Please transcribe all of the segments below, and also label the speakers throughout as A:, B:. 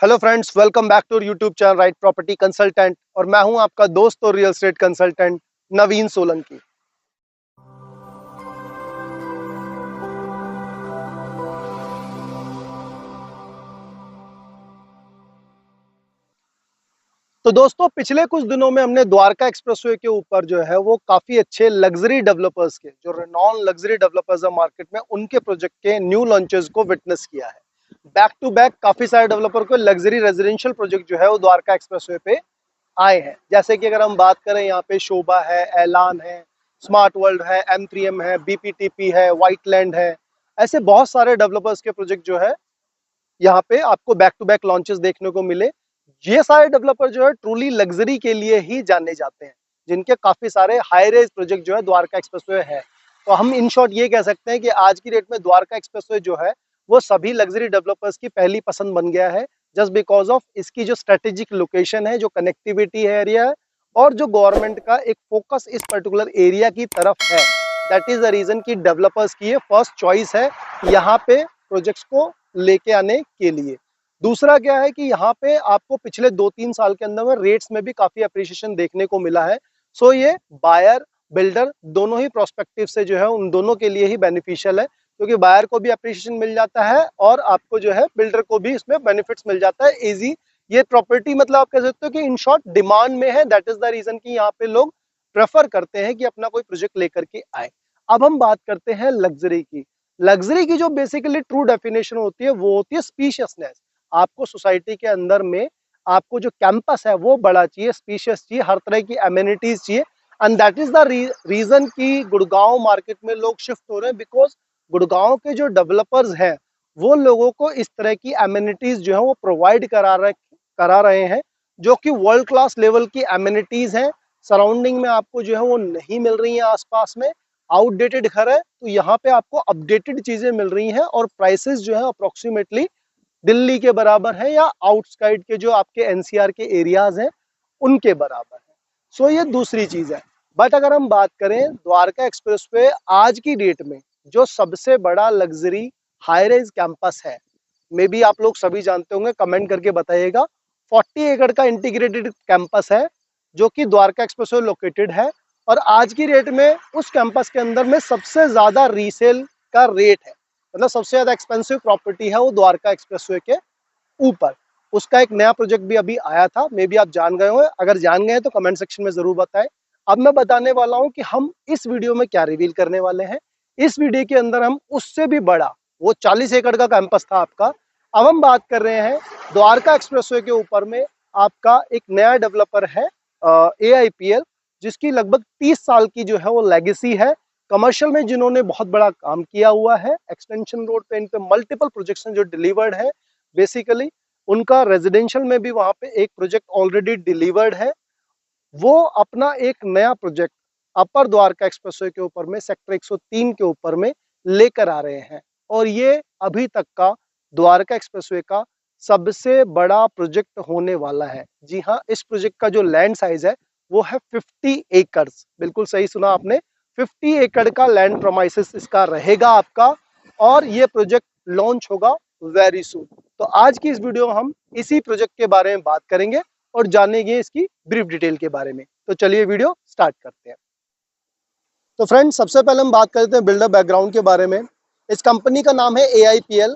A: Hello friends, welcome back to YouTube channel right property consultant. और मैं हूं आपका दोस्त और real estate consultant Naveen Solanki. तो दोस्तों, पिछले कुछ दिनों में हमने द्वारका एक्सप्रेसवे के ऊपर जो है वो काफी अच्छे लग्जरी डेवलपर्स के जो रेनॉन लग्जरी डेवलपर्स है मार्केट में, उनके प्रोजेक्ट के न्यू लॉन्चेस को विटनेस किया है। बैक टू बैक काफी सारे डेवलपर को लग्जरी रेजिडेंशियल प्रोजेक्ट जो है वो द्वारका एक्सप्रेसवे पे आए हैं। जैसे कि अगर हम बात करें, यहाँ पे शोभा है, ऐलान है, स्मार्ट वर्ल्ड है, M3M है, BPTP है, व्हाइटलैंड है। ऐसे बहुत सारे डेवलपर्स के प्रोजेक्ट जो है यहाँ पे आपको बैक टू बैक लॉन्चेस देखने को मिले। ये सारे डेवलपर जो है ट्रूली लग्जरी के लिए ही जाने जाते हैं, जिनके काफी सारे हाई रेज प्रोजेक्ट जो है द्वारका एक्सप्रेसवे है। तो हम इन शॉर्ट ये कह सकते हैं कि आज की डेट में द्वारका एक्सप्रेसवे जो है वो सभी लग्जरी डेवलपर्स की पहली पसंद बन गया है, जस्ट बिकॉज ऑफ इसकी जो स्ट्रेटेजिक लोकेशन है, जो कनेक्टिविटी है एरिया है, और जो गवर्नमेंट का एक फोकस इस पर्टिकुलर एरिया की तरफ है। दैट इज द रीजन कि डेवलपर्स की ये फर्स्ट चॉइस है यहाँ पे प्रोजेक्ट्स को लेके आने के लिए। दूसरा क्या है कि यहाँ पे आपको पिछले 2-3 साल के अंदर में रेट्स में भी काफी अप्रिशिएशन देखने को मिला है। सो ये बायर बिल्डर दोनों ही प्रोस्पेक्टिव से जो है उन दोनों के लिए ही बेनिफिशियल है, क्योंकि बायर को भी अप्रिशिएशन मिल जाता है और आपको जो है बिल्डर को भी इसमें बेनिफिट्स मिल जाता है इजी। ये प्रॉपर्टी मतलब आप कह सकते हो कि इन शॉर्ट डिमांड में है। दैट इज द रीजन कि यहाँ पे लोग प्रेफर करते हैं कि अपना कोई प्रोजेक्ट लेकर के आए। अब हम बात करते हैं लग्जरी की। लग्जरी की जो बेसिकली ट्रू डेफिनेशन होती है वो होती है स्पीशियसनेस। आपको सोसाइटी के अंदर में आपको जो कैंपस है वो बड़ा चाहिए, स्पीशियस चाहिए, हर तरह की एमिनिटीज चाहिए। And that is the reason कि गुड़गांव मार्केट में लोग शिफ्ट हो रहे हैं, बिकॉज गुड़गांव के जो डेवलपर्स हैं वो लोगों को इस तरह की एमिनिटीज जो है वो प्रोवाइड करा रहे हैं, जो कि वर्ल्ड क्लास लेवल की एमिनिटीज हैं। सराउंडिंग में आपको जो है वो नहीं मिल रही है, आसपास में आउटडेटेड घर है, तो यहाँ पे आपको अपडेटेड चीजें मिल रही हैं और प्राइसेस जो है अप्रोक्सीमेटली दिल्ली के बराबर है या आउटसाइड के जो आपके NCR के एरियाज हैं उनके बराबर है। सो ये दूसरी चीज है। बट अगर हम बात करें द्वारका एक्सप्रेस पे आज की डेट में जो सबसे बड़ा लग्जरी हाई रेज कैंपस है, मे बी आप लोग सभी जानते होंगे, कमेंट करके बताइएगा। 40 एकड़ का इंटीग्रेटेड कैंपस है जो कि द्वारका एक्सप्रेस पे लोकेटेड है। और आज की डेट में उस कैंपस के अंदर में सबसे ज्यादा रीसेल का रेट है, मतलब सबसे ज्यादा एक्सपेंसिव प्रॉपर्टी है वो द्वारका एक्सप्रेसवे के ऊपर। उसका एक नया प्रोजेक्ट भी अभी आया था, मे बी आप जान गए हो। अगर जान गए तो कमेंट सेक्शन में जरूर बताएं। अब मैं बताने वाला हूं कि हम इस वीडियो में क्या रिवील करने वाले हैं। इस वीडियो के अंदर हम उससे भी बड़ा, वो 40 एकड़ का कैंपस था आपका, अब हम बात कर रहे हैं द्वारका एक्सप्रेसवे के ऊपर में आपका एक नया डेवलपर है AIPL, जिसकी लगभग 30 साल की जो है वो लेगेसी है। कमर्शियल में जिन्होंने बहुत बड़ा काम किया हुआ है, एक्सटेंशन रोड पे इन पे मल्टीपल प्रोजेक्ट्स जो डिलीवर्ड है। बेसिकली उनका रेजिडेंशियल में भी वहां पे एक प्रोजेक्ट ऑलरेडी डिलीवर्ड है। वो अपना एक नया प्रोजेक्ट अपर द्वारका एक्सप्रेसवे के ऊपर में सेक्टर 103 के ऊपर में लेकर आ रहे हैं। और ये अभी तक का द्वारका एक्सप्रेसवे का सबसे बड़ा प्रोजेक्ट होने वाला है। जी हाँ, इस प्रोजेक्ट का जो लैंड साइज है वो है 50 एकर्स। बिल्कुल सही सुना आपने, 50 एकड़ का लैंड प्रोमाइसिस इसका रहेगा आपका। और ये प्रोजेक्ट लॉन्च होगा वेरी सून। तो आज की इस वीडियो में हम इसी प्रोजेक्ट के बारे में बात करेंगे और जानेंगे इसकी ब्रीफ डिटेल के बारे में। तो चलिए वीडियो स्टार्ट करते हैं। तो फ्रेंड्स, सबसे पहले हम बात करते हैं बिल्डर बैकग्राउंड के बारे में। इस कंपनी का नाम है AIPL।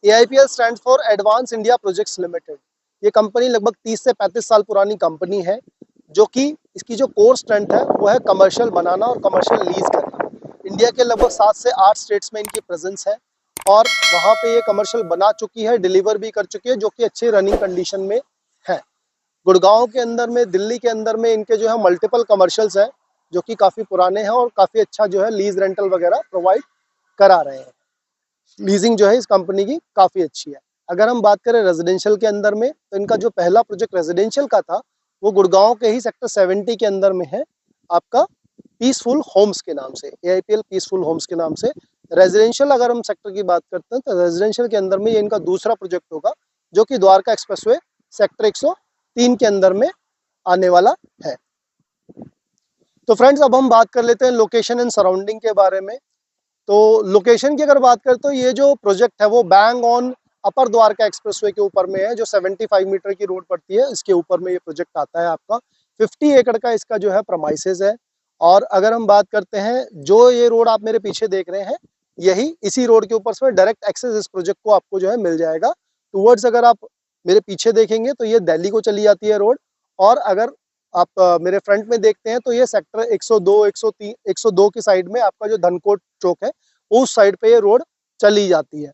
A: AIPL stand for advance India projects limited. ये कंपनी लगभग 30 से 35 साल पुरानी कंपनी है, जो कि इसकी जो कोर स्ट्रेंथ है वो है कमर्शियल बनाना और कमर्शियल लीज करना। इंडिया के लगभग 7 से 8 स्टेट्स में इनकी प्रेजेंस है और वहाँ पे ये कमर्शियल बना चुकी है, डिलीवर भी कर चुकी है, जो कि अच्छे रनिंग कंडीशन में है। गुड़गांव के अंदर में, दिल्ली के अंदर में इनके जो है मल्टीपल कमर्शियल्स हैं, जो कि काफ़ी पुराने हैं और काफ़ी अच्छा जो है लीज रेंटल वगैरह प्रोवाइड करा रहे हैं। लीजिंग जो है इस कंपनी की काफ़ी अच्छी है। अगर हम बात करें रेजिडेंशियल के अंदर में, तो इनका जो पहला प्रोजेक्ट रेजिडेंशियल का था वो गुड़गांव के ही सेक्टर 70 के अंदर में है, आपका पीसफुल होम्स के नाम से, AIPL पीसफुल होम्स के नाम से। रेजिडेंशियल अगर हम सेक्टर की बात करते हैं तो रेजिडेंशियल के अंदर में ये इनका दूसरा प्रोजेक्ट होगा, जो कि द्वारका एक्सप्रेसवे सेक्टर 103 के अंदर में आने वाला है। तो फ्रेंड्स, अब हम बात कर लेते हैं लोकेशन एंड सराउंडिंग के बारे में। तो लोकेशन की अगर बात करें तो ये जो प्रोजेक्ट है वो bang on upper Dwarka expressway के ऊपर में है, जो 75 मीटर की रोड पड़ती है, इसके ऊपर में ये प्रोजेक्ट आता है आपका। 50 एकड़ का इसका जो है प्रमाइसेस है। और अगर हम बात करते हैं, जो ये रोड आप मेरे पीछे देख रहे हैं, यही इसी रोड के ऊपर से डायरेक्ट एक्सेस इस प्रोजेक्ट को आपको जो है मिल जाएगा। टूवर्ड्स अगर आप मेरे पीछे देखेंगे तो ये दिल्ली को चली जाती है रोड, और अगर आप मेरे फ्रंट में देखते हैं तो ये सेक्टर 102, 103, 102 की साइड में आपका जो धनकोट चौक है, उस साइड पे ये रोड चली जाती है।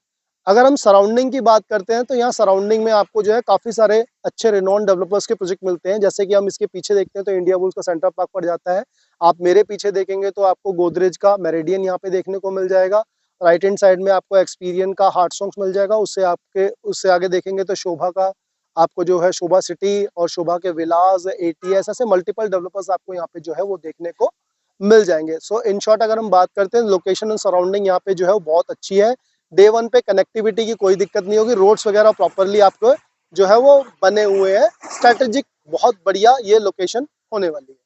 A: अगर हम सराउंडिंग की बात करते हैं तो यहाँ सराउंडिंग में आपको जो है काफी सारे अच्छे रिनॉन डेवलपर्स के प्रोजेक्ट मिलते हैं। जैसे कि हम इसके पीछे देखते हैं तो इंडिया बुल्स का सेंट्रल पार्क पड़ जाता है। आप मेरे पीछे देखेंगे तो आपको गोदरेज का मेरिडियन यहाँ पे देखने को मिल जाएगा। राइट हैंड साइड में आपको एक्सपीरियन का हार्टसॉन्ग्स मिल जाएगा। उससे आगे देखेंगे तो शोभा का आपको जो है शोभा सिटी और शोभा के विलास, एटीएस, ऐसे मल्टीपल डेवलपर्स आपको यहाँ पे जो है वो देखने को मिल जाएंगे। सो इन शॉर्ट अगर हम बात करते हैं, लोकेशन एंड सराउंडिंग यहाँ पे जो है वो बहुत अच्छी है। डे वन पे कनेक्टिविटी की कोई दिक्कत नहीं होगी, रोड्स वगैरह प्रॉपरली आपको जो है वो बने हुए हैं। स्ट्रेटेजिक बहुत बढ़िया ये लोकेशन होने वाली है।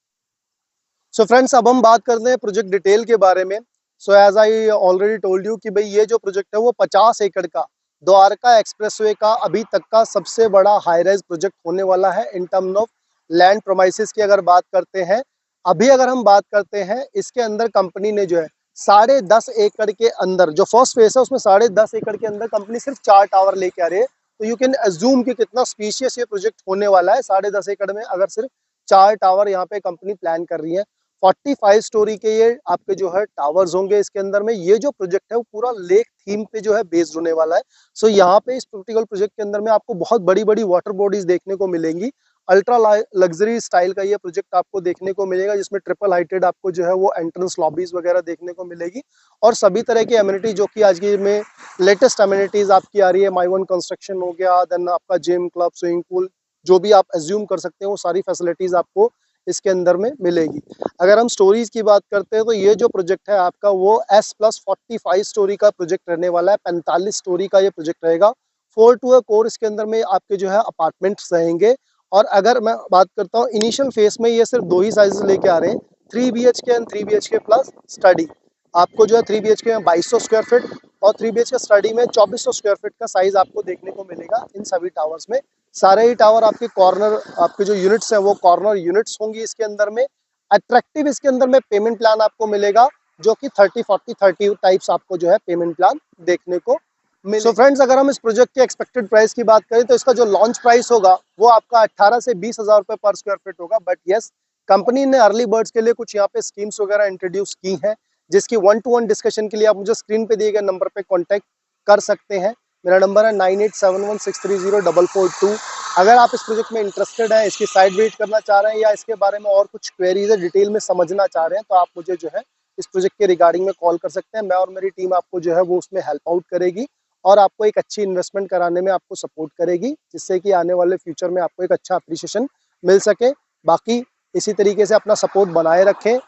A: सो फ्रेंड्स, अब हम बात करते हैं प्रोजेक्ट डिटेल के बारे में। So as I already told you कि भाई ये जो प्रोजेक्ट है वो 50 एकड़ का द्वारका एक्सप्रेसवे का अभी तक का सबसे बड़ा हाई राइज प्रोजेक्ट होने वाला है। इन टर्म ऑफ लैंड प्रोमाइसेस की अगर बात करते हैं, अभी अगर हम बात करते हैं, इसके अंदर कंपनी ने जो है 10.5 एकड़ के अंदर, जो फर्स्ट फेस है उसमें 10.5 एकड़ के अंदर कंपनी सिर्फ 4 टावर लेके आ रही है। तो यू कैन अज्यूम कि कितना स्पीशियस ये प्रोजेक्ट होने वाला है। 10.5 एकड़ में अगर सिर्फ 4 टावर यहाँ पे कंपनी प्लान कर रही है। 45 स्टोरी के ये आपके जो है टावर्स होंगे इसके अंदर में। ये जो प्रोजेक्ट है वो पूरा लेक थीम पे जो है बेस्ड होने वाला है। सो यहाँ पे इस पर्टिकुलर प्रोजेक्ट के अंदर में आपको बहुत बड़ी बड़ी वाटर बॉडीज देखने को मिलेंगी। अल्ट्रा लग्जरी स्टाइल का ये प्रोजेक्ट आपको देखने को मिलेगा, जिसमें ट्रिपल हाइटेड आपको जो है वो एंट्रेंस लॉबीज वगैरह देखने को मिलेगी, और सभी तरह की एमिनिटी जो कि आज की में लेटेस्ट एमिनिटीज आपकी आ रही है। माई वन कंस्ट्रक्शन हो गया, देन आपका जिम, क्लब, स्विमिंग पूल, जो भी आप एज्यूम कर सकते हैं वो सारी फैसिलिटीज आपको इसके अंदर में मिलेगी। अगर हम स्टोरीज की बात करते हैं तो ये जो प्रोजेक्ट है आपका वो S+45 स्टोरी का प्रोजेक्ट रहने वाला है। 45 स्टोरी का ये प्रोजेक्ट रहेगा। 4 टू कोर इसके अंदर में आपके जो है अपार्टमेंट्स रहेंगे। और अगर मैं बात करता हूँ इनिशियल फेज में, ये सिर्फ 2 ही साइज लेके आ रहे हैं, 3 BHK and 3 BHK plus study. आपको जो है 3 BHK में 2200 स्क्वायर फीट और 3 BHK स्टडी में 2400 स्क्वायर फीट का साइज आपको देखने को मिलेगा इन सभी टावर्स में। सारे ही टावर आपके कॉर्नर, आपके जो यूनिट्स हैं वो कॉर्नर यूनिट्स होंगी इसके अंदर में। अट्रैक्टिव इसके अंदर में पेमेंट प्लान आपको मिलेगा, जो कि 30-40-30 टाइप्स आपको जो है पेमेंट प्लान देखने को मिले। सो फ्रेंड्स, अगर हम इस प्रोजेक्ट के एक्सपेक्टेड प्राइस की बात करें तो इसका जो लॉन्च प्राइस होगा वो आपका 18 से 20 हजार रुपए पर स्क्वायर फीट होगा। बट यस, कंपनी ने अर्ली बर्ड्स के लिए कुछ यहाँ पे स्कीम्स वगैरह इंट्रोड्यूस की हैं, जिसकी 1-to-1 डिस्कशन के लिए आप मुझे स्क्रीन पे दिए गए नंबर पे कॉन्टेक्ट कर सकते हैं। मेरा नंबर है 9871630442। अगर आप इस प्रोजेक्ट में इंटरेस्टेड हैं, इसकी साइट विजिट करना चाह रहे हैं, या इसके बारे में और कुछ क्वेरीज है डिटेल में समझना चाह रहे हैं, तो आप मुझे जो है इस प्रोजेक्ट के रिगार्डिंग में कॉल कर सकते हैं। मैं और मेरी टीम आपको जो है वो उसमें हेल्प आउट करेगी और आपको एक अच्छी इन्वेस्टमेंट कराने में आपको सपोर्ट करेगी, जिससे कि आने वाले फ्यूचर में आपको एक अच्छा अप्रिशिएशन मिल सके। बाकी इसी तरीके से अपना सपोर्ट बनाए रखें।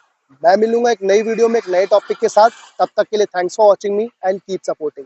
A: मैं मिलूंगा एक नई वीडियो में एक नए टॉपिक के साथ। तब तक के लिए thanks for watching me and keep supporting.